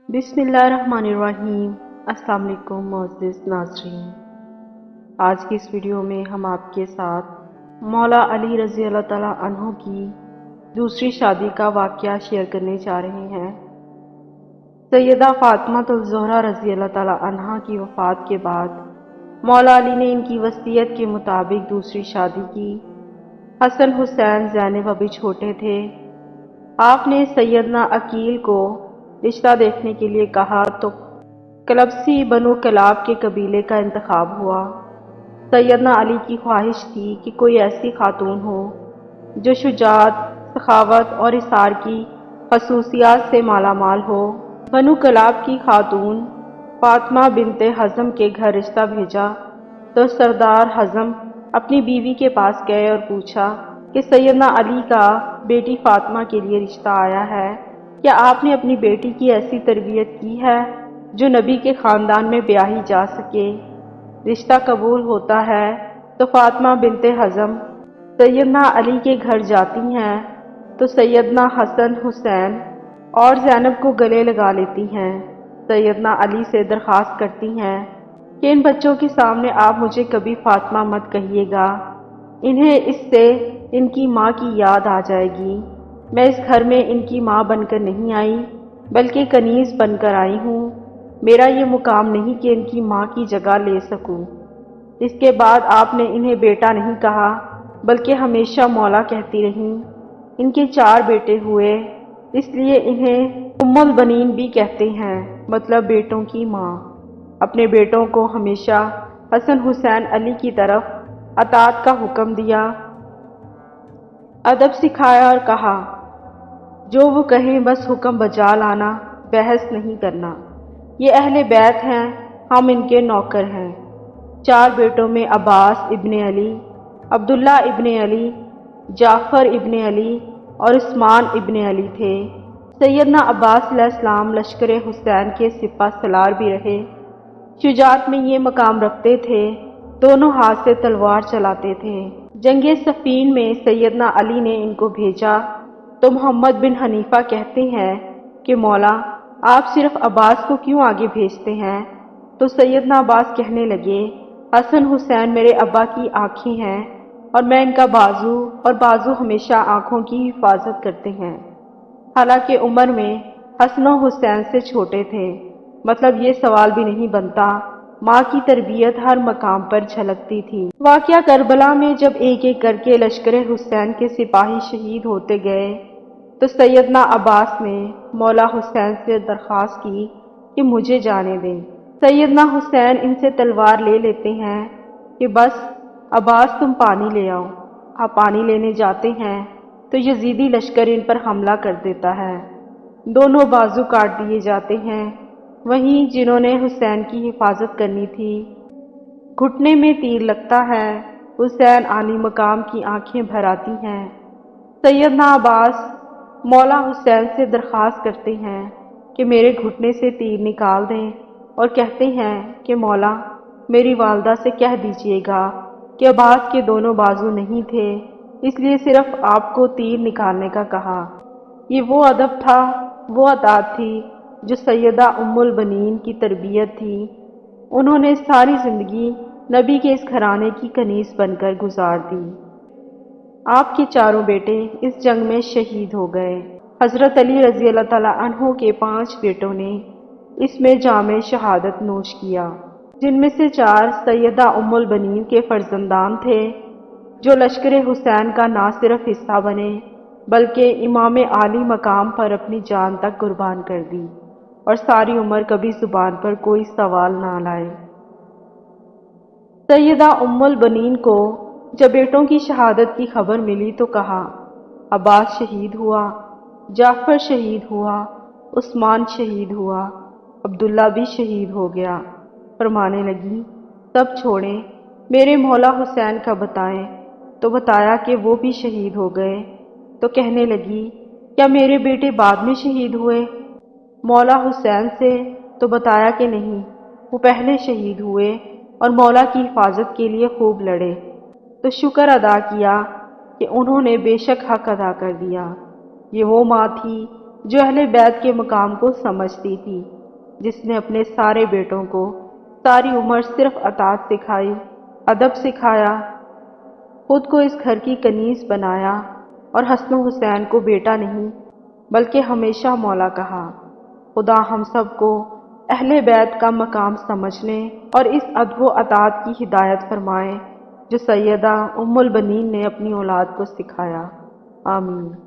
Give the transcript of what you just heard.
بسم اللہ الرحمن الرحیم۔ السلام علیکم معزز ناظرین، آج کی اس ویڈیو میں ہم آپ کے ساتھ مولا علی رضی اللہ تعالیٰ عنہ کی دوسری شادی کا واقعہ شیئر کرنے جا رہے ہیں۔ سیدہ فاطمہ الزہرا رضی اللہ تعالیٰ عنہ کی وفات کے بعد مولا علی نے ان کی وصیت کے مطابق دوسری شادی کی۔ حسن حسین زینب ابھی چھوٹے تھے۔ آپ نے سیدنا عقیل کو رشتہ دیکھنے کے لیے کہا تو کلبسی بنو کلاب کے قبیلے کا انتخاب ہوا۔ سیدنا علی کی خواہش تھی کہ کوئی ایسی خاتون ہو جو شجاعت، سخاوت اور اثار کی خصوصیات سے مالا مال ہو۔ بنو کلاب کی خاتون فاطمہ بنت حزم کے گھر رشتہ بھیجا تو سردار حزم اپنی بیوی کے پاس گئے اور پوچھا کہ سیدنا علی کا بیٹی فاطمہ کے لیے رشتہ آیا ہے، کیا آپ نے اپنی بیٹی کی ایسی تربیت کی ہے جو نبی کے خاندان میں بیاہی جا سکے؟ رشتہ قبول ہوتا ہے تو فاطمہ بنت حزم سیدنا علی کے گھر جاتی ہیں تو سیدنا حسن حسین اور زینب کو گلے لگا لیتی ہیں۔ سیدنا علی سے درخواست کرتی ہیں کہ ان بچوں کے سامنے آپ مجھے کبھی فاطمہ مت کہیے گا، انہیں اس سے ان کی ماں کی یاد آ جائے گی۔ میں اس گھر میں ان کی ماں بن کر نہیں آئی بلکہ کنیز بن کر آئی ہوں۔ میرا یہ مقام نہیں کہ ان کی ماں کی جگہ لے سکوں۔ اس کے بعد آپ نے انہیں بیٹا نہیں کہا بلکہ ہمیشہ مولا کہتی رہیں۔ ان کے 4 بیٹے ہوئے، اس لیے انہیں ام البنین بھی کہتے ہیں، مطلب بیٹوں کی ماں۔ اپنے بیٹوں کو ہمیشہ حسن حسین علی کی طرف اطاعت کا حکم دیا، ادب سکھایا اور کہا جو وہ کہیں بس حکم بجا لانا، بحث نہیں کرنا۔ یہ اہل بیت ہیں، ہم ان کے نوکر ہیں۔ 4 بیٹوں میں عباس ابن علی، عبداللہ ابن علی، جعفر ابن علی اور عثمان ابن علی تھے۔ سیدنا عباس علیہ السلام لشکر حسین کے سپہ سالار بھی رہے۔ شجاعت میں یہ مقام رکھتے تھے، دونوں ہاتھ سے تلوار چلاتے تھے۔ جنگ صفین میں سیدنا علی نے ان کو بھیجا تو محمد بن حنیفہ کہتے ہیں کہ مولا آپ صرف عباس کو کیوں آگے بھیجتے ہیں؟ تو سیدنا عباس کہنے لگے حسن حسین میرے ابا کی آنکھیں ہیں اور میں ان کا بازو، اور بازو ہمیشہ آنکھوں کی حفاظت کرتے ہیں۔ حالانکہ عمر میں حسن و حسین سے چھوٹے تھے، مطلب یہ سوال بھی نہیں بنتا، ماں کی تربیت ہر مقام پر جھلکتی تھی۔ واقعہ کربلا میں جب ایک ایک کر کے لشکر حسین کے سپاہی شہید ہوتے گئے تو سیدنا عباس نے مولا حسین سے درخواست کی کہ مجھے جانے دیں۔ سیدنا حسین ان سے تلوار لے لیتے ہیں کہ بس عباس تم پانی لے آؤ۔ آپ پانی لینے جاتے ہیں تو یزیدی لشکر ان پر حملہ کر دیتا ہے، دونوں بازو کاٹ دیے جاتے ہیں۔ وہیں جنہوں نے حسین کی حفاظت کرنی تھی، گھٹنے میں تیر لگتا ہے، حسین عالی مقام کی آنکھیں بھر آتی ہیں۔ سیدنا عباس مولا حسین سے درخواست کرتے ہیں کہ میرے گھٹنے سے تیر نکال دیں اور کہتے ہیں کہ مولا میری والدہ سے کہہ دیجیے گا کہ عباس کے دونوں بازو نہیں تھے، اس لیے صرف آپ کو تیر نکالنے کا کہا۔ یہ وہ ادب تھا، وہ اطاعت تھی جو سیدہ ام البنین کی تربیت تھی۔ انہوں نے ساری زندگی نبی کے اس گھرانے کی کنیز بن کر گزار دی۔ آپ کے 4 بیٹے اس جنگ میں شہید ہو گئے۔ حضرت علی رضی اللہ تعالیٰ عنہ کے 5 بیٹوں نے اس میں جام شہادت نوش کیا، جن میں سے 4 سیدہ ام البنین کے فرزندان تھے جو لشکر حسین کا نہ صرف حصہ بنے بلکہ امام عالی مقام پر اپنی جان تک قربان کر دی اور ساری عمر کبھی زبان پر کوئی سوال نہ لائے۔ سیدہ ام البنین کو جب بیٹوں کی شہادت کی خبر ملی تو کہا عباس شہید ہوا، جعفر شہید ہوا، عثمان شہید ہوا، عبداللہ بھی شہید ہو گیا۔ فرمانے لگی سب چھوڑیں، میرے مولا حسین کا بتائیں۔ تو بتایا کہ وہ بھی شہید ہو گئے۔ تو کہنے لگی کیا میرے بیٹے بعد میں شہید ہوئے؟ مولا حسین سے تو بتایا کہ نہیں، وہ پہلے شہید ہوئے اور مولا کی حفاظت کے لیے خوب لڑے۔ تو شکر ادا کیا کہ انہوں نے بے شک حق ادا کر دیا۔ یہ وہ ماں تھی جو اہل بیت کے مقام کو سمجھتی تھی، جس نے اپنے سارے بیٹوں کو ساری عمر صرف اطاعت سکھائی، ادب سکھایا، خود کو اس گھر کی کنیز بنایا اور حسن و حسین کو بیٹا نہیں بلکہ ہمیشہ مولا کہا۔ خدا ہم سب کو اہل بیت کا مقام سمجھنے اور اس ادب و اطاعت کی ہدایت فرمائے جو سیدہ ام البنین نے اپنی اولاد کو سکھایا۔ آمین۔